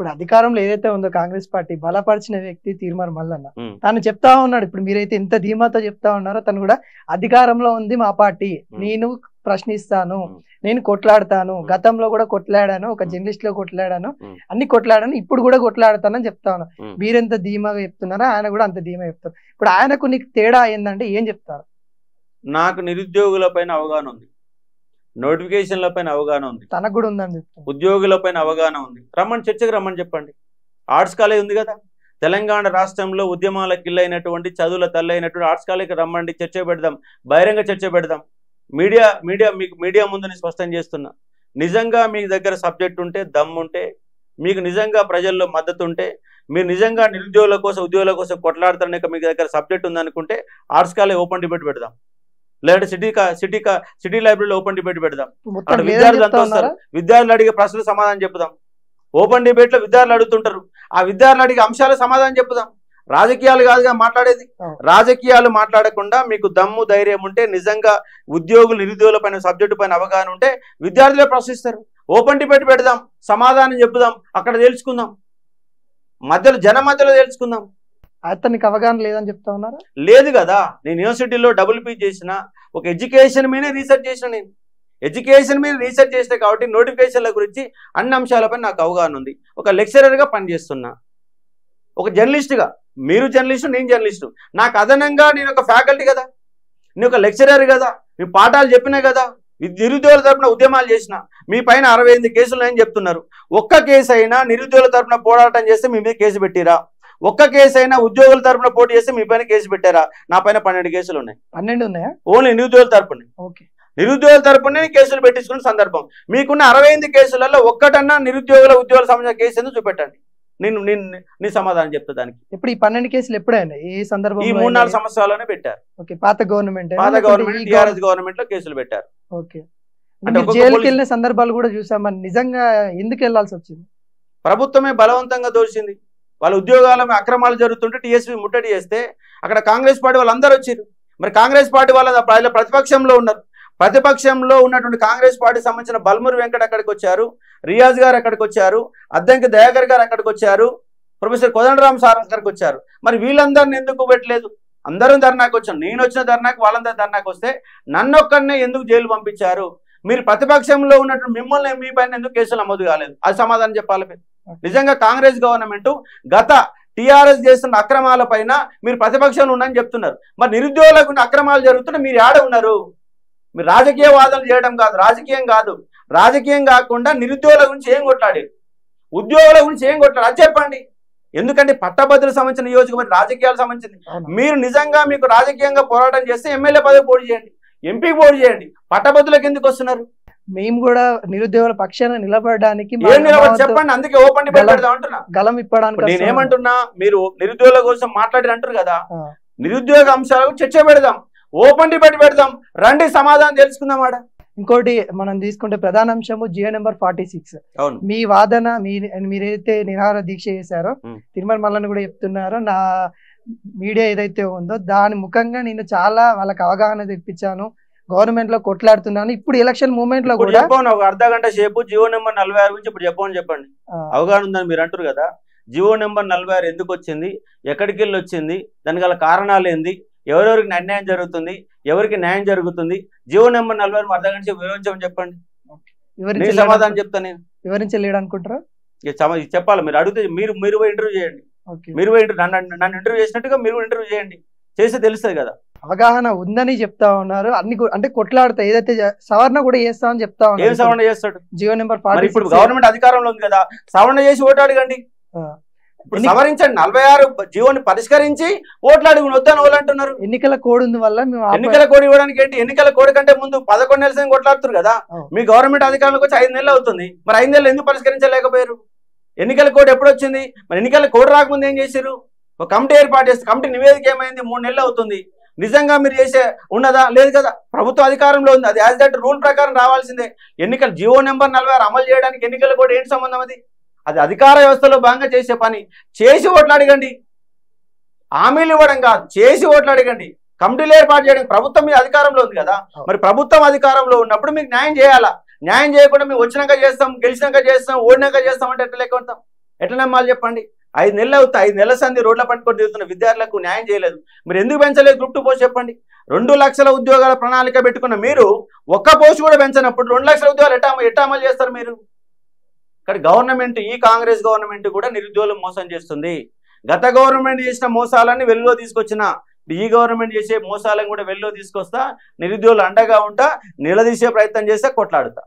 ఇప్పుడు అధికారంలో ఏదైతే ఉందో కాంగ్రెస్ పార్టీ బలపరిచిన వ్యక్తి తీర్మార్ మల్లన్న తను చెప్తా ఉన్నాడు. ఇప్పుడు మీరైతే ఇంత ధీమాతో చెప్తా ఉన్నారో తను కూడా అధికారంలో ఉంది మా పార్టీ, నేను ప్రశ్నిస్తాను, నేను కొట్లాడతాను, గతంలో కూడా కొట్లాడాను, ఒక జర్నలిస్ట్ లో కొట్లాడాను, అన్ని కొట్లాడాను, ఇప్పుడు కూడా కొట్లాడతానని చెప్తా ఉన్నాను. మీరెంత ధీమాగా చెప్తున్నారో ఆయన కూడా అంత ధీమా చెప్తారు. ఇప్పుడు ఆయనకు నీకు తేడా ఏందంటే ఏం చెప్తారు? నాకు నిరుద్యోగుల పైన అవగాహన ఉంది, నోటిఫికేషన్ల పైన అవగాహన ఉంది, తనకు కూడా ఉందని చెప్తాను, ఉద్యోగుల పైన అవగాహన ఉంది. రమ్మని చర్చకు రమ్మని చెప్పండి. ఆర్ట్స్ కాలేజ్ ఉంది కదా, తెలంగాణ రాష్ట్రంలో ఉద్యమాలకు ఇల్లైనటువంటి చదువుల తల్లైనటువంటి ఆర్ట్స్ కాలేజ్కి రమ్మండి, చర్చ పెడదాం, బహిరంగ చర్చ పెడదాం. మీకు మీడియా ముందు నేను స్పష్టం చేస్తున్నా, నిజంగా మీ దగ్గర సబ్జెక్ట్ ఉంటే, దమ్ముంటే, మీకు నిజంగా ప్రజల్లో మద్దతు ఉంటే, మీరు నిజంగా నిరుద్యోగుల కోసం ఉద్యోగుల కోసం కొట్లాడతారనే మీకు దగ్గర సబ్జెక్ట్ ఉందనుకుంటే ఆర్ట్స్ కాలేజ్ ఓపెన్ డిబేట్ పెడదాం, లేదంటే సిటీ లైబ్రరీలో ఓపెన్ డిబేట్ పెడదాం. అక్కడ విద్యార్థులు అంతా వస్తారు, విద్యార్థులు అడిగే ప్రశ్నలు సమాధానం చెప్పుదాం. ఓపెన్ డిబేట్ లో విద్యార్థులు అడుగుతుంటారు, ఆ విద్యార్థులు అడిగే అంశాలు సమాధానం చెప్పుదాం. రాజకీయాలు కాదుగా మాట్లాడేది. రాజకీయాలు మాట్లాడకుండా మీకు దమ్ము ధైర్యం ఉంటే, నిజంగా ఉద్యోగులు నిరుద్యోగుల పైన సబ్జెక్టు పైన అవగాహన ఉంటే విద్యార్థులే ప్రశ్నిస్తారు. ఓపెన్ డిబేట్ పెడదాం, సమాధానం చెప్పుదాం, అక్కడ తెలుసుకుందాం, జన మధ్యలో తెలుసుకుందాం. అతనికి అవగాహన లేదని చెప్తా ఉన్నారా? లేదు కదా, నేను యూనివర్సిటీలో డబుల్ చేసిన, ఒక ఎడ్యుకేషన్ మీదే రీసెర్చ్ చేసిన, నేను ఎడ్యుకేషన్ మీద రీసెర్చ్ చేస్తే కాబట్టి నోటిఫికేషన్ల గురించి అన్ని అంశాలపై నాకు అవగాహన ఉంది. ఒక లెక్చరర్గా పనిచేస్తున్నా, ఒక జర్నలిస్ట్గా, మీరు జర్నలిస్టు, నేను జర్నలిస్టు, నాకు అదనంగా నేను ఒక ఫ్యాకల్టీ కదా, నేను ఒక లెక్చరర్ కదా, మీ పాఠాలు చెప్పినా కదా, నిరుద్యోగుల తరపున ఉద్యమాలు చేసిన, మీ పైన 68 కేసులు అని చెప్తున్నారు. ఒక్క కేసు అయినా నిరుద్యోగుల తరపున పోరాటం చేస్తే మీ మీద కేసు పెట్టిరా? ఒక్క కేసు అయినా ఉద్యోగుల తరపున పోటీ చేస్తే మీ పైన కేసు పెట్టారా? నా పైన 12 కేసులు ఉన్నాయి. 12 ఉన్నాయా? ఓన్లీ నిరుద్యోగుల తరపునే. నిరుద్యోగుల తరపునే కేసులు పెట్టించుకున్న సందర్భం. మీకున్న 68 కేసులలో ఒక్కటన్నా ఉద్యోగుల సంబంధించిన కేసు ఎందుకు చూపెట్టండి, నీ సమాధానం చెప్తా దానికి. ఇప్పుడు ఈ 12 కేసులు ఎప్పుడైనా ఏ సందర్భం? ఈ 3-4 సంవత్సరాల్లోనే పెట్టారు. పాత గవర్నమెంట్ టీఆర్ఎస్ గవర్నమెంట్ లో కేసులు పెట్టారు. అంటే జైలుకి వెళ్ళిన సందర్భాలు కూడా చూసాం. నిజంగా ఎందుకు వెళ్లాల్సి వచ్చింది? ప్రభుత్వమే బలవంతంగా దోచింది. వాళ్ళ ఉద్యోగాల అక్రమాలు జరుగుతుంటే టీఎస్పీ ముట్టడి చేస్తే అక్కడ కాంగ్రెస్ పార్టీ వాళ్ళందరూ వచ్చారు. మరి కాంగ్రెస్ పార్టీ వాళ్ళ ప్రతిపక్షంలో ఉన్నారు. ప్రతిపక్షంలో ఉన్నటువంటి కాంగ్రెస్ పార్టీ సంబంధించిన బల్మూరి వెంకట్ అక్కడికి వచ్చారు, రియాజ్ గారు అక్కడికి వచ్చారు, అద్దంకి దయాకర్ గారు అక్కడికి వచ్చారు, ప్రొఫెసర్ కోదండరామ్ సార్ అక్కడికి వచ్చారు. మరి వీళ్ళందరినీ ఎందుకు పెట్టలేదు? అందరూ ధర్నాకు వచ్చాను, నేను వచ్చిన ధర్నాకు వాళ్ళందరూ ధర్నాకు వస్తే నన్నొక్కడనే ఎందుకు జైలు పంపించారు? మీరు ప్రతిపక్షంలో ఉన్నటువంటి మిమ్మల్ని మీ పైన ఎందుకు కేసులు నమోదు కాలేదు? అది సమాధానం చెప్పాలి. నిజంగా కాంగ్రెస్ గవర్నమెంట్ గత టీఆర్ఎస్ చేస్తున్న అక్రమాల పైన మీరు ప్రతిపక్షంలో ఉన్నారని చెప్తున్నారు. మరి నిరుద్యోగులకు అక్రమాలు జరుగుతుంటే మీరు ఆడ ఉన్నారు. మీరు రాజకీయ వాదనలు చేయడం కాదు, రాజకీయం కాకుండా నిరుద్యోగుల గురించి ఏం కొట్లాడారు, ఉద్యోగుల గురించి ఏం కొట్లాడు అది చెప్పండి. ఎందుకంటే పట్టభద్రులకు సంబంధించిన నియోజకవర్గం రాజకీయాలకు సంబంధించింది. మీరు నిజంగా మీకు రాజకీయంగా పోరాటం చేస్తే ఎమ్మెల్యే పదవి పోటీ చేయండి, ఎంపీకి పోటీ చేయండి. పట్టభద్రులకు ఎందుకు వస్తున్నారు? మేము కూడా నిరుద్యోగుల పక్షాన నిలబడడానికి చెప్పండి. అందుకే ఓపెన్ డిబేట్ పెడదాం అంటున్నా, గలం ఇప్పడానికి. నేనేమంటున్నా, మీరు నిరుద్యోగుల కోసం మాట్లాడి అంటారు కదా, నిరుద్యోగ అంశాలకు చర్చ పెడదాం, ఓపెన్ డిబేట్ పెడదాం, రండి సమాధానం తెలుసుకుందాం. ఆడ ఇంకోటి మనం తీసుకుంటే ప్రధాన అంశము జియో నెంబర్ 46. మీ వాదన, మీరైతే నిరాహార దీక్ష చేశారో తిరుమల మల్లన్న కూడా చెప్తున్నారో, నా మీడియా ఏదైతే ఉందో దాని ముఖంగా నేను చాలా వాళ్ళకి అవగాహన తెప్పించాను, గవర్నమెంట్ లో కొట్లాడుతున్నాను. ఇప్పుడు ఎలక్షన్ మూమెంట్ లో కూడా ఒక అర్ధ గంట సేపు జియో నెంబర్ 46 గురించి ఇప్పుడు చెప్పండి. అవగాహన ఉందని మీరు అంటారు కదా, జియో నెంబర్ 46 ఎందుకు వచ్చింది, ఎక్కడికి వెళ్ళి వచ్చింది, దానికి గల కారణాలు ఏంది, ఎవరెవరికి అన్యాయం జరుగుతుంది, ఎవరికి న్యాయం జరుగుతుంది, జియో నెంబర్ 46 అర్ధ గంట వివరించమని చెప్పండి. సమాధానం చెప్తా. నేను వివరించలేడు అనుకుంటారా? చెప్పాలి. మీరు అడిగితే మీరు ఇంటర్వ్యూ చేయండి, మీరు నన్ను ఇంటర్వ్యూ చేసినట్టుగా మీరు ఇంటర్వ్యూ చేయండి, చేస్తే తెలుస్తుంది కదా. అవగాహన ఉందని చెప్తా ఉన్నారు. అన్ని అంటే కొట్లాడతా, ఏదైతే సవరణ కూడా చేస్తామని చెప్తా ఉన్నారు. ఏం సవరణ చేస్తాడు? జియో నెంబర్ 46. ఇప్పుడు గవర్నమెంట్ అధికారంలో ఉంది కదా, సవరణ చేసి ఓటు అడగండి. సవరించండి, 46 జియోని పరిష్కరించి ఓట్లు అడుగు వద్దని వాళ్ళు అంటున్నారు. ఎన్నికల కోడ్ ఉంది వల్ల ఎన్నికల కోడ్ ఇవ్వడానికి ఏంటి? ఎన్నికల కోడ్ కంటే ముందు 11 నెలలు కొట్లాడుతారు కదా. మీ గవర్నమెంట్ అధికారంలోకి వచ్చి 5 నెలలు అవుతుంది. మరి 5 నెలలు ఎందుకు పరిష్కరించలేకపోయారు? ఎన్నికల కోడ్ ఎప్పుడు వచ్చింది? మరి ఎన్నికల కోడ్ రాకముందు ఏం చేశారు? ఒక కమిటీ ఏర్పాటు చేస్తే కమిటీ నివేదిక ఏమైంది? 3 నెలలు అవుతుంది. నిజంగా మీరు చేసే ఉన్నదా? లేదు కదా. ప్రభుత్వ అధికారంలో ఉంది, అది యాజ్ దట్ రూల్ ప్రకారం రావాల్సిందే. ఎన్నికల జియో నెంబర్ 46 అమలు చేయడానికి ఎన్నికల కోడ్ ఏంటి సంబంధం? అది అధికార వ్యవస్థలో భాగంగా చేసే పని. చేసి ఓట్లు అడగండి, హామీలు ఇవ్వడం కాదు, చేసి ఓట్లు అడగండి. కమిటీలు ఏర్పాటు చేయడం ప్రభుత్వం మీద అధికారంలో ఉంది కదా. మరి ప్రభుత్వం అధికారంలో ఉన్నప్పుడు మీకు న్యాయం చేయాలా? న్యాయం చేయకుండా మేము వచ్చినాక చేస్తాం, గెలిచినాక చేస్తాం, ఓడినాక చేస్తాం అంటే ఎట్లా లెక్క ఉంటాం? ఎట్లా నమ్మాలి చెప్పండి? 5 నెలలు అవుతాయి, 5 నెలల సంది రోడ్ల పట్టుకొని తిరుగుతున్న విద్యార్థులకు న్యాయం చేయలేదు. మీరు ఎందుకు పెంచలేదు గ్రూప్ 2 పోస్ట్ చెప్పండి? 2 లక్షల ఉద్యోగాల ప్రణాళిక పెట్టుకున్న మీరు ఒక్క పోస్ట్ కూడా పెంచనప్పుడు 2 లక్షల ఉద్యోగాలు ఎట్లా అమలు చేస్తారు మీరు? ఇక్కడ గవర్నమెంట్, ఈ కాంగ్రెస్ గవర్నమెంట్ కూడా నిరుద్యోగులు మోసం చేస్తుంది. గత గవర్నమెంట్ చేసిన మోసాలన్నీ వెలుగులో తీసుకొచ్చిన ఈ గవర్నమెంట్ చేసే మోసాలను కూడా వెలుగులో తీసుకొస్తా, నిరుద్యోగులు అండగా ఉంటా, నిలదీసే ప్రయత్నం చేస్తే కొట్లాడుతా.